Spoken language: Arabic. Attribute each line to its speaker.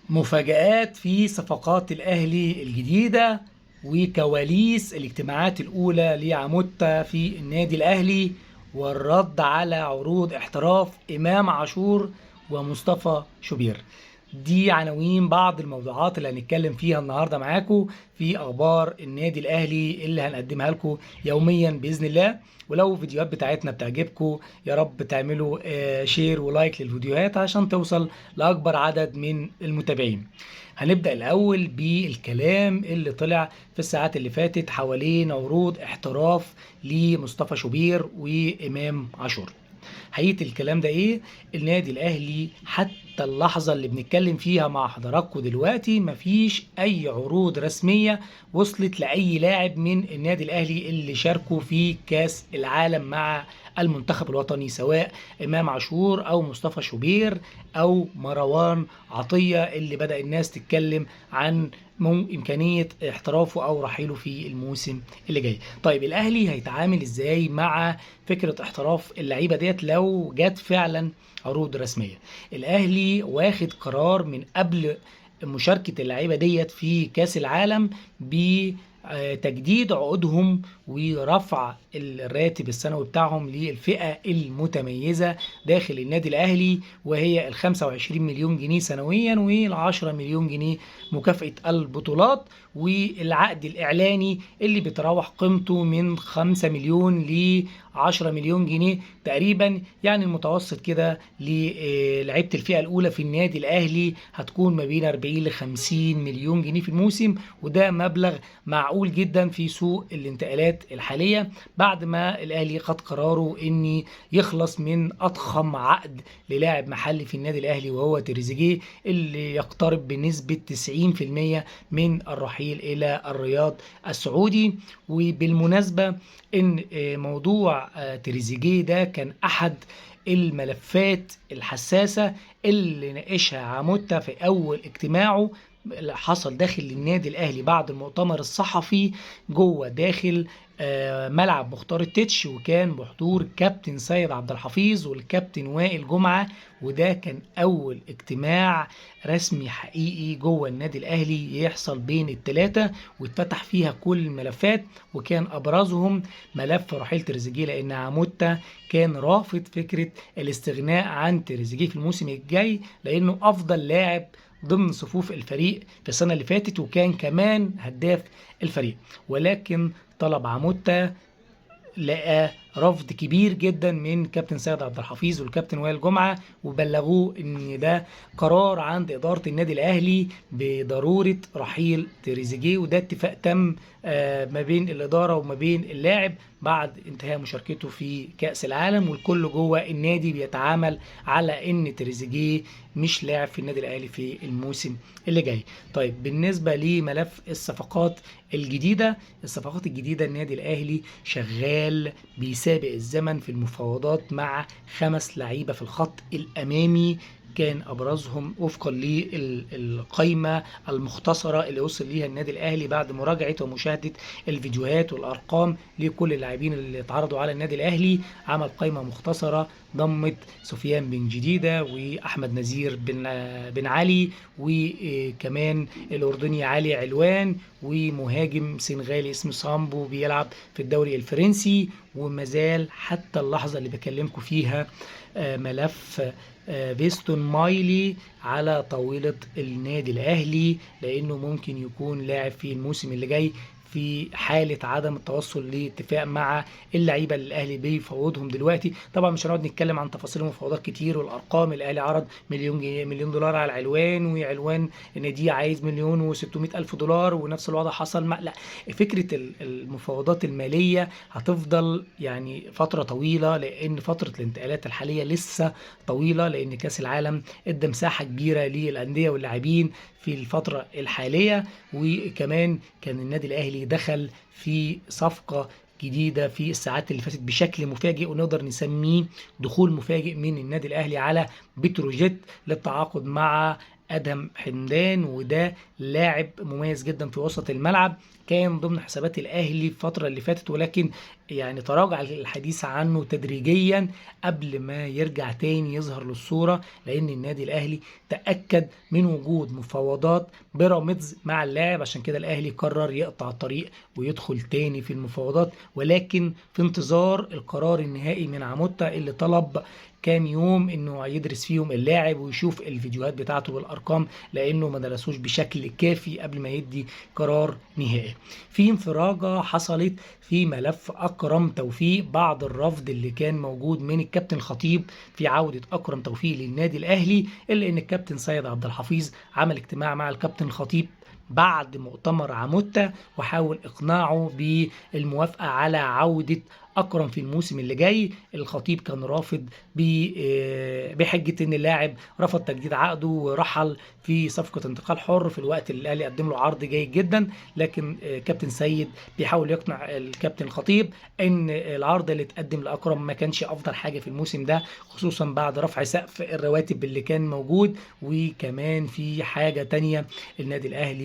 Speaker 1: مفاجآت في صفقات الأهلي الجديدة وكواليس الاجتماعات الأولى لعموتة في النادي الأهلي، والرد على عروض احتراف إمام عاشور ومصطفى شوبير. دي عناوين بعض الموضوعات اللي هنتكلم فيها النهارده معاكم في أخبار النادي الأهلي اللي هنقدمها لكم يوميا بإذن الله. ولو الفيديوهات بتاعتنا بتعجبكم يا رب تعملوا شير ولايك للفيديوهات عشان توصل لأكبر عدد من المتابعين. هنبدأ الأول بالكلام اللي طلع في الساعات اللي فاتت حوالين عروض احتراف لمصطفى شوبير وإمام عاشور. حقيقة الكلام ده ايه؟ النادي الاهلي حتى اللحظة اللي بنتكلم فيها مع حضراتكم دلوقتي مفيش اي عروض رسمية وصلت لاي لاعب من النادي الاهلي اللي شاركوا في كاس العالم مع المنتخب الوطني، سواء امام عاشور او مصطفى شوبير او مروان عطية اللي بدأ الناس تتكلم عن امكانيه احترافه او رحيله في الموسم اللي جاي. طيب الاهلي هيتعامل ازاي مع فكره احتراف اللعيبه ديت لو جت فعلا عروض رسميه؟ الاهلي واخد قرار من قبل مشاركه اللعيبه ديت في كاس العالم بتجديد عقودهم ورفع الراتب السنوي بتاعهم للفئة المتميزة داخل النادي الأهلي، وهي ال 25 مليون جنيه سنويا وال 10 مليون جنيه مكافأة البطولات، والعقد الإعلاني اللي بتراوح قيمته من 5 مليون ل 10 مليون جنيه تقريبا. يعني المتوسط كده للعيبة الفئة الأولى في النادي الأهلي هتكون ما بين 40 ل 50 مليون جنيه في الموسم، وده مبلغ معقول جدا في سوق الانتقالات الحالية بعد ما الأهلي خد قراره إن يخلص من أضخم عقد للاعب محلي في النادي الأهلي وهو تريزيجيه، اللي يقترب بنسبة 90% من الرحيل إلى الرياض السعودي. وبالمناسبة إن موضوع تريزيجيه ده كان أحد الملفات الحساسة اللي ناقشها عموتة في أول اجتماعه اللي حصل داخل النادي الأهلي بعد المؤتمر الصحفي جوه داخل ملعب مختار التتش، وكان بحضور كابتن سيد عبد الحفيظ والكابتن وائل جمعة. وده كان أول اجتماع رسمي حقيقي جوه النادي الأهلي يحصل بين الثلاثة واتفتح فيها كل الملفات، وكان أبرزهم ملف رحيل تريزيجيه، لأن عموتة كان رافض فكرة الاستغناء عن تريزيجيه في الموسم الجاي لأنه أفضل لاعب ضمن صفوف الفريق في السنة اللي فاتت، وكان كمان هداف الفريق. ولكن طلب عموتة لقى رفض كبير جدا من كابتن سيد عبد الحفيظ والكابتن وائل جمعه، وبلغوه ان ده قرار عند اداره النادي الاهلي بضروره رحيل تريزيجيه، وده اتفاق تم ما بين الاداره وما بين اللاعب بعد انتهاء مشاركته في كاس العالم، والكل جوه النادي بيتعامل على ان تريزيجيه مش لاعب في النادي الاهلي في الموسم اللي جاي. طيب بالنسبه لملف الصفقات الجديده، الصفقات الجديده النادي الاهلي شغال بيسابق الزمن في المفاوضات مع 5 لعيبه في الخط الامامي، كان ابرزهم وفقا للقائمه المختصره اللي وصل ليها النادي الاهلي بعد مراجعه ومشاهده الفيديوهات والارقام لكل اللاعبين اللي اتعرضوا على النادي الاهلي. عمل قائمه مختصره ضمت سفيان بن جديده واحمد نزير بن علي، وكمان الاردني علي علوان، ومهاجم سنغالي اسمه سامبو بيلعب في الدوري الفرنسي. ومازال حتى اللحظه اللي بكلمكم فيها ملف فيستون مايلي على طاولة النادي الأهلي، لأنه ممكن يكون لاعب في الموسم اللي جاي في حالة عدم التوصل لاتفاق مع اللعيبة اللي الأهلي بيفوضهم دلوقتي. طبعا مش هنقعد نتكلم عن تفاصيل المفاوضات كتير والأرقام، الأهلي عرض مليون دولار على علوان، وعلوان نادي عايز 1,600,000 دولار، ونفس الوضع حصل مع لا. فكرة المفاوضات المالية هتفضل يعني فترة طويلة، لأن فترة الانتقالات الحالية لسه طويلة، لأن كأس العالم ادى مساحة كبيرة للأندية واللاعبين في الفترة الحالية. وكمان كان النادي الأهلي دخل في صفقة جديدة في الساعات اللي فاتت بشكل مفاجئ، ونقدر نسميه دخول مفاجئ من النادي الأهلي على بتروجيت للتعاقد مع ادهم حمدان، وده لاعب مميز جدا في وسط الملعب، كان ضمن حسابات الاهلي الفتره اللي فاتت، ولكن يعني تراجع الحديث عنه تدريجيا قبل ما يرجع تاني يظهر للصوره، لان النادي الاهلي تاكد من وجود مفاوضات بيراميدز مع اللاعب، عشان كده الاهلي قرر يقطع الطريق ويدخل تاني في المفاوضات، ولكن في انتظار القرار النهائي من عموتة اللي طلب كام يوم انه يدرس فيهم اللاعب ويشوف الفيديوهات بتاعته والارقام، لانه ما درسوش بشكل كافي قبل ما يدي قرار نهائي. في انفراجه حصلت في ملف اكرم توفيق، بعد الرفض اللي كان موجود من الكابتن خطيب في عوده اكرم توفيق للنادي الاهلي، الا ان الكابتن سيد عبد الحفيظ عمل اجتماع مع الكابتن خطيب بعد مؤتمر عموتة وحاول اقناعه بالموافقه على عوده اكرم في الموسم اللي جاي. الخطيب كان رافض بحجه ان اللاعب رفض تجديد عقده ورحل في صفقه انتقال حر في الوقت اللي الاهلي قدم له عرض جيد جدا، لكن كابتن سيد بيحاول يقنع الكابتن خطيب ان العرض اللي اتقدم لاكرم ما كانش افضل حاجه في الموسم ده، خصوصا بعد رفع سقف الرواتب اللي كان موجود. وكمان في حاجه تانية، النادي الاهلي